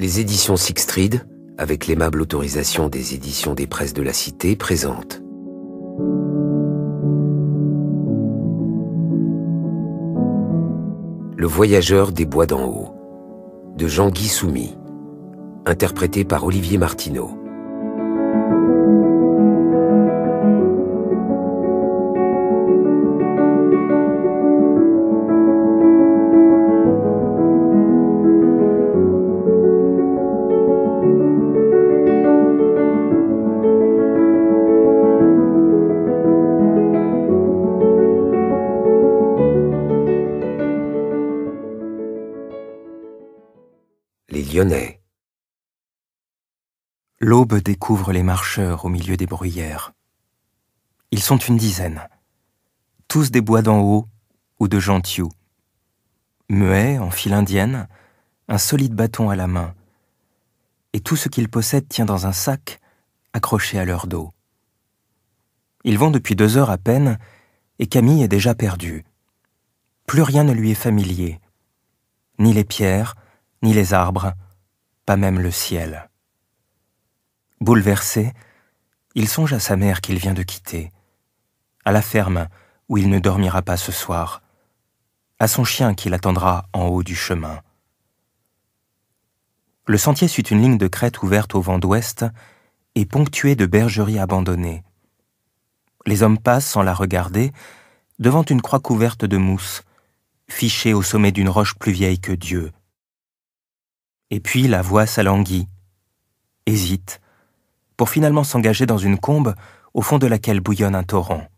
Les éditions Sixtrid, avec l'aimable autorisation des éditions des Presses de la Cité, présentent Le voyageur des bois d'en haut, de Jean-Guy Soumy, interprété par Olivier Martineau. Les Lyonnais. L'aube découvre les marcheurs au milieu des bruyères. Ils sont une dizaine, tous des bois d'en haut ou de Gentioux. Muets, en file indienne, un solide bâton à la main, et tout ce qu'ils possèdent tient dans un sac accroché à leur dos. Ils vont depuis 2 heures à peine, et Camille est déjà perdue. Plus rien ne lui est familier, ni les pierres, ni les arbres, pas même le ciel. Bouleversé, il songe à sa mère qu'il vient de quitter, à la ferme où il ne dormira pas ce soir, à son chien qui l'attendra en haut du chemin. Le sentier suit une ligne de crête ouverte au vent d'ouest et ponctuée de bergeries abandonnées. Les hommes passent sans la regarder devant une croix couverte de mousse, fichée au sommet d'une roche plus vieille que Dieu. Et puis la voix s'alanguit, hésite, pour finalement s'engager dans une combe au fond de laquelle bouillonne un torrent.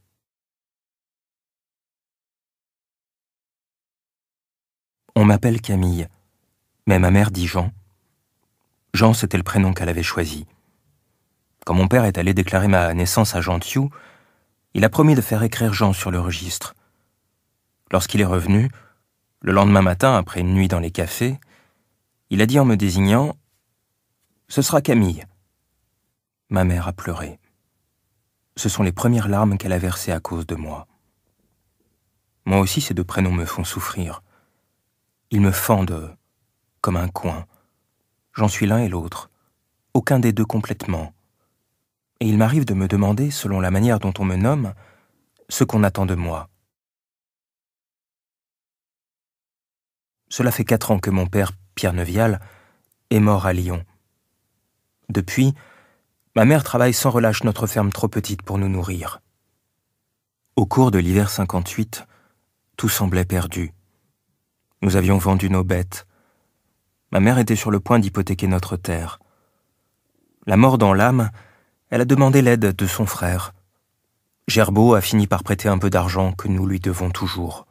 On m'appelle Camille, mais ma mère dit Jean. Jean, c'était le prénom qu'elle avait choisi. Quand mon père est allé déclarer ma naissance à Gentioux, il a promis de faire écrire Jean sur le registre. Lorsqu'il est revenu, le lendemain matin, après une nuit dans les cafés, il a dit en me désignant « Ce sera Camille ». Ma mère a pleuré. Ce sont les premières larmes qu'elle a versées à cause de moi. Moi aussi, ces 2 prénoms me font souffrir. Ils me fendent comme un coin. J'en suis l'un et l'autre, aucun des 2 complètement. Et il m'arrive de me demander, selon la manière dont on me nomme, ce qu'on attend de moi. Cela fait 4 ans que mon père, Pierre Neuvial, est mort à Lyon. Depuis, ma mère travaille sans relâche notre ferme trop petite pour nous nourrir. Au cours de l'hiver 58, tout semblait perdu. Nous avions vendu nos bêtes. Ma mère était sur le point d'hypothéquer notre terre. La mort dans l'âme, elle a demandé l'aide de son frère. Gerbaud a fini par prêter un peu d'argent que nous lui devons toujours.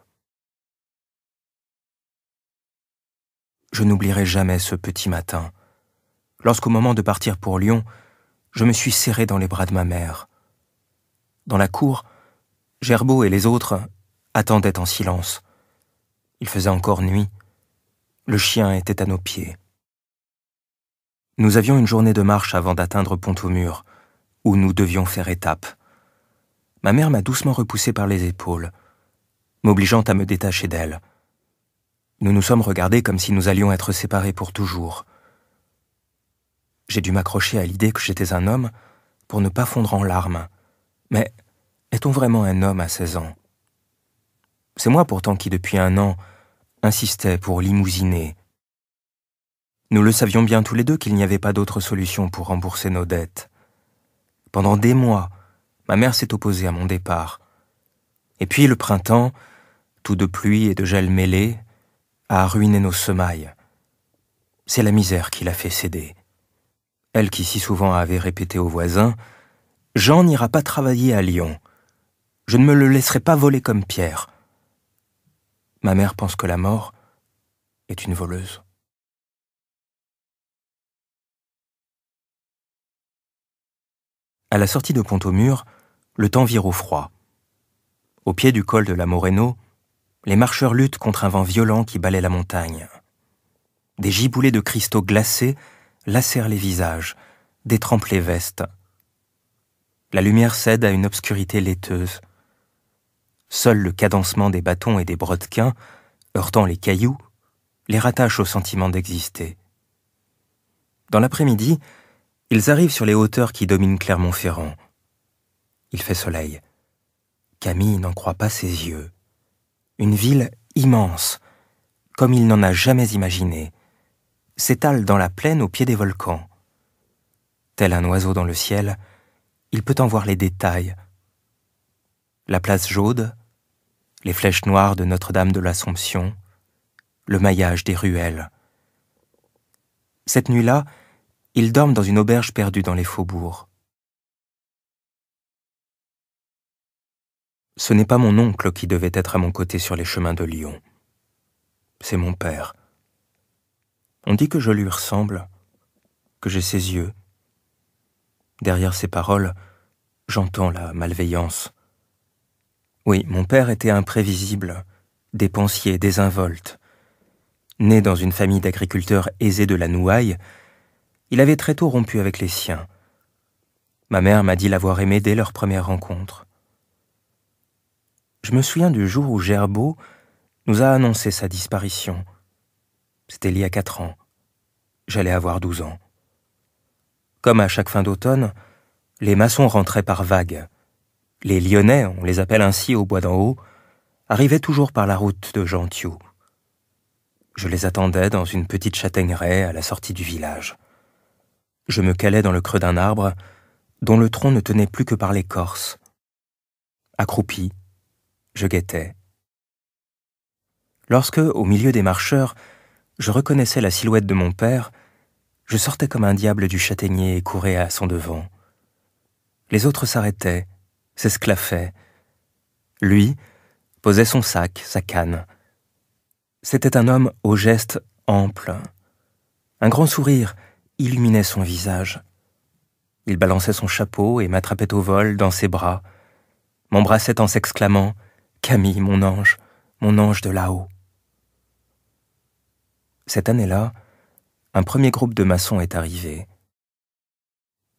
Je n'oublierai jamais ce petit matin, lorsqu'au moment de partir pour Lyon, je me suis serré dans les bras de ma mère. Dans la cour, Gerbaud et les autres attendaient en silence. Il faisait encore nuit. Le chien était à nos pieds. Nous avions une journée de marche avant d'atteindre Pont-au-Mur, où nous devions faire étape. Ma mère m'a doucement repoussé par les épaules, m'obligeant à me détacher d'elle. Nous nous sommes regardés comme si nous allions être séparés pour toujours. J'ai dû m'accrocher à l'idée que j'étais un homme pour ne pas fondre en larmes. Mais est-on vraiment un homme à 16 ans? C'est moi pourtant qui, depuis 1 an, insistais pour limousiner. Nous le savions bien tous les 2 qu'il n'y avait pas d'autre solution pour rembourser nos dettes. Pendant des mois, ma mère s'est opposée à mon départ. Et puis le printemps, tout de pluie et de gel mêlés, a ruiné nos semailles. C'est la misère qui l'a fait céder. Elle qui si souvent avait répété aux voisins « Jean n'ira pas travailler à Lyon. Je ne me le laisserai pas voler comme Pierre. » Ma mère pense que la mort est une voleuse. À la sortie de Pont-au-Mur, le temps vire au froid. Au pied du col de la Moreno, les marcheurs luttent contre un vent violent qui balaie la montagne. Des giboulées de cristaux glacés lacèrent les visages, détrempent les vestes. La lumière cède à une obscurité laiteuse. Seul le cadencement des bâtons et des brodequins, heurtant les cailloux, les rattache au sentiment d'exister. Dans l'après-midi, ils arrivent sur les hauteurs qui dominent Clermont-Ferrand. Il fait soleil. Camille n'en croit pas ses yeux. Une ville immense, comme il n'en a jamais imaginé, s'étale dans la plaine au pied des volcans. Tel un oiseau dans le ciel, il peut en voir les détails. La place Jaude, les flèches noires de Notre-Dame de l'Assomption, le maillage des ruelles. Cette nuit-là, ils dorment dans une auberge perdue dans les faubourgs. Ce n'est pas mon oncle qui devait être à mon côté sur les chemins de Lyon. C'est mon père. On dit que je lui ressemble, que j'ai ses yeux. Derrière ses paroles, j'entends la malveillance. Oui, mon père était imprévisible, dépensier, désinvolte. Né dans une famille d'agriculteurs aisés de la Nouaille, il avait très tôt rompu avec les siens. Ma mère m'a dit l'avoir aimé dès leur première rencontre. Je me souviens du jour où Gerbaud nous a annoncé sa disparition. C'était il y a 4 ans. J'allais avoir 12 ans. Comme à chaque fin d'automne, les maçons rentraient par vagues. Les Lyonnais, on les appelle ainsi au Bois d'en Haut, arrivaient toujours par la route de Gentioux. Je les attendais dans une petite châtaigneraie à la sortie du village. Je me calais dans le creux d'un arbre dont le tronc ne tenait plus que par l'écorce. Accroupi, je guettais. Lorsque, au milieu des marcheurs, je reconnaissais la silhouette de mon père, je sortais comme un diable du châtaignier et courais à son devant. Les autres s'arrêtaient, s'esclaffaient. Lui posait son sac, sa canne. C'était un homme au geste ample. Un grand sourire illuminait son visage. Il balançait son chapeau et m'attrapait au vol dans ses bras, m'embrassait en s'exclamant « Camille, mon ange de là-haut ». Cette année-là, un premier groupe de maçons est arrivé.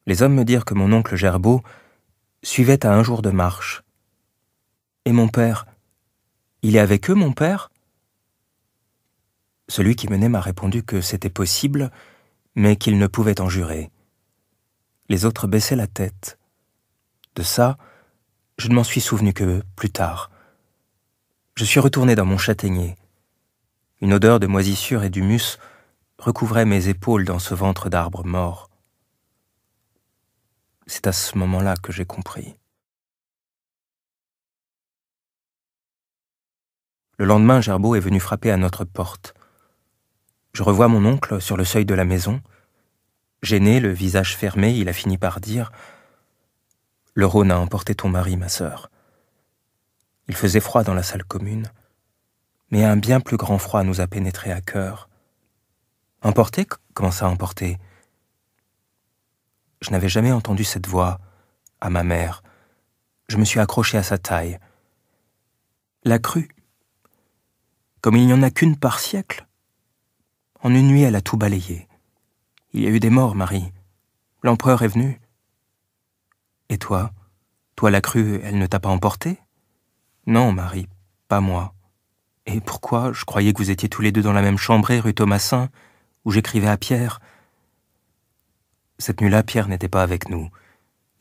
Les hommes me dirent que mon oncle Gerbaud suivait à 1 jour de marche. Et mon père, il est avec eux, mon père ? Celui qui menait m'a répondu que c'était possible, mais qu'il ne pouvait en jurer. Les autres baissaient la tête. De ça, je ne m'en suis souvenu que plus tard. Je suis retourné dans mon châtaignier. Une odeur de moisissure et d'humus recouvrait mes épaules dans ce ventre d'arbre mort. C'est à ce moment-là que j'ai compris. Le lendemain, Gerbaud est venu frapper à notre porte. Je revois mon oncle sur le seuil de la maison. Gêné, le visage fermé, il a fini par dire « Le Rhône a emporté ton mari, ma sœur. » Il faisait froid dans la salle commune, mais un bien plus grand froid nous a pénétré à cœur. Emporté ? Comment ça, emporté ? Je n'avais jamais entendu cette voix à ma mère. Je me suis accroché à sa taille. La crue, comme il n'y en a qu'une par siècle. En une nuit, elle a tout balayé. Il y a eu des morts, Marie. L'empereur est venu. Et toi, la crue, elle ne t'a pas emporté ? Non, Marie, pas moi. Et pourquoi ? Je croyais que vous étiez tous les deux dans la même chambrée, rue Thomassin, où j'écrivais à Pierre. Cette nuit-là, Pierre n'était pas avec nous.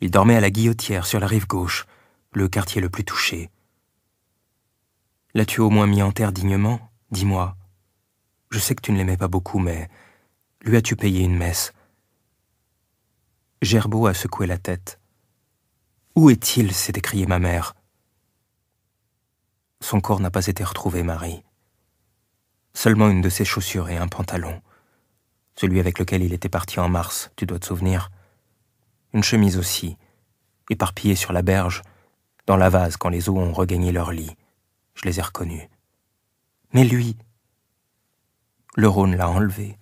Il dormait à la Guillotière, sur la rive gauche, le quartier le plus touché. L'as-tu au moins mis en terre dignement ? Dis-moi. Je sais que tu ne l'aimais pas beaucoup, mais lui as-tu payé une messe ? Gerbaud a secoué la tête. « Où est-il » s'est écriée ma mère. Son corps n'a pas été retrouvé, Marie. Seulement une de ses chaussures et un pantalon. Celui avec lequel il était parti en mars, tu dois te souvenir. Une chemise aussi, éparpillée sur la berge, dans la vase quand les eaux ont regagné leur lit. Je les ai reconnus. Mais lui, le Rhône l'a enlevé.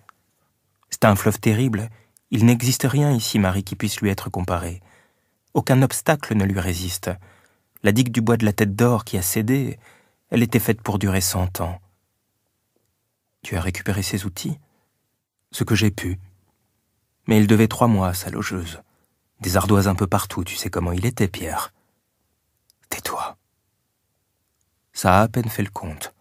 C'est un fleuve terrible. Il n'existe rien ici, Marie, qui puisse lui être comparé. Aucun obstacle ne lui résiste. La digue du bois de la Tête d'Or qui a cédé, elle était faite pour durer 100 ans. Tu as récupéré ses outils ? Ce que j'ai pu. Mais il devait 3 mois à sa logeuse. Des ardoises un peu partout, tu sais comment il était, Pierre. Tais-toi. Ça a à peine fait le compte.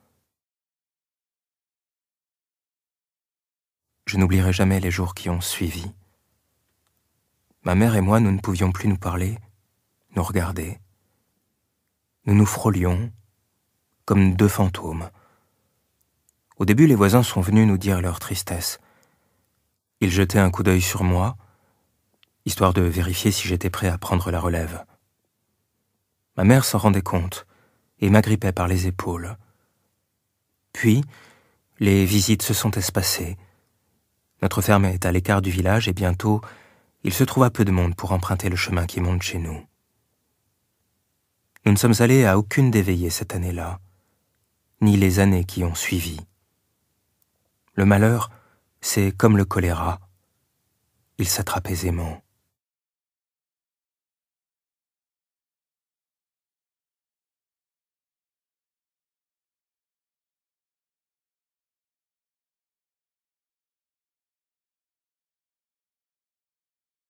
Je n'oublierai jamais les jours qui ont suivi. Ma mère et moi, nous ne pouvions plus nous parler, nous regarder. Nous nous frôlions, comme deux fantômes. Au début, les voisins sont venus nous dire leur tristesse. Ils jetaient un coup d'œil sur moi, histoire de vérifier si j'étais prêt à prendre la relève. Ma mère s'en rendait compte et m'agrippait par les épaules. Puis, les visites se sont espacées. Notre ferme est à l'écart du village et bientôt, il se trouva peu de monde pour emprunter le chemin qui monte chez nous. Nous ne sommes allés à aucune des veillées cette année-là, ni les années qui ont suivi. Le malheur, c'est comme le choléra. Il s'attrape aisément.